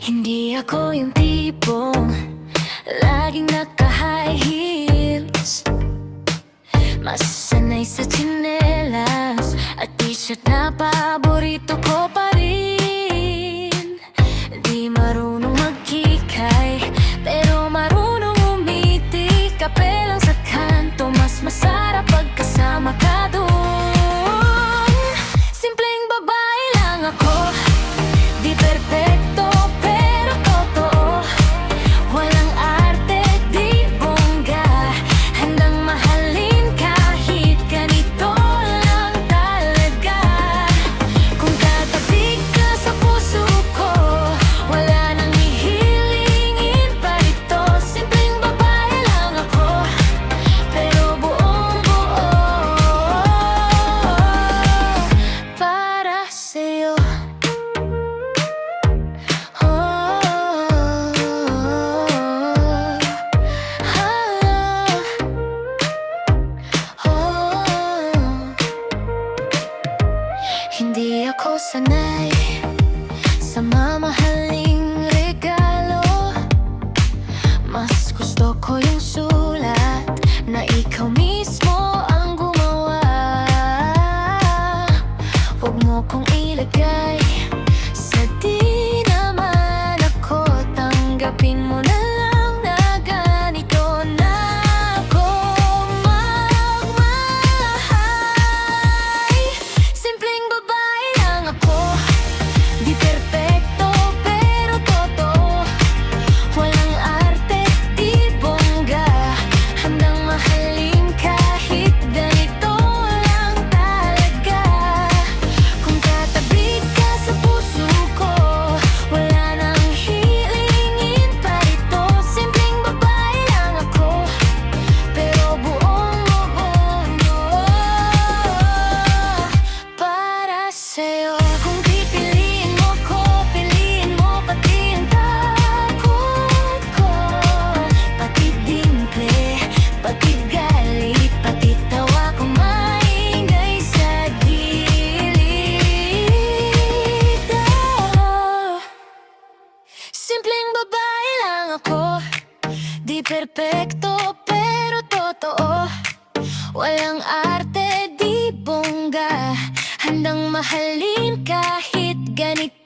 Hindi ako yung tipong laging naka-high heels. Mas sanay sa tsinelas at t-shirt na paborito ko pa rin. Di marunong magkikay, pero marunong umiti. Kape lang sa kanto, mas masarap pagkasama ka dun. Simpleng babae lang ako, di perfecto pero totoo. Walang arte, di bongga, handang mahalin kahit ganito lang talaga. Kung tatabi ka sa puso ko, wala nang hihilingin pa rito. Simpleng babae lang ako, pero buong buo para sa'yo. Hindi ako sanay sa mamahaling regalo. Mas gusto ko yung sulat na ikaw mismo ang gumawa. Huwag mo kong ilagay sa di naman ako. Tanggapin mo na lang na ganito na ako magmahal. Simpleng babae lang ako, di perfecto pero totoo. Walang arte, di bongga, handang mahalin kahit ganito lang talaga. Kung tatabi ka sa puso ko, wala nang hilingin pa rito. Simpleng babae lang ako, pero buong buo para sa'yo. Kung pipiliin mo ko, piliin mo pati ang takot ko, pati dimple, pati galit, pati tawa ko maingay sa gilid. Simpleng babae lang ako, di perfecto pero totoo. Walang arte, di bongga, handang mahalin kahit ganito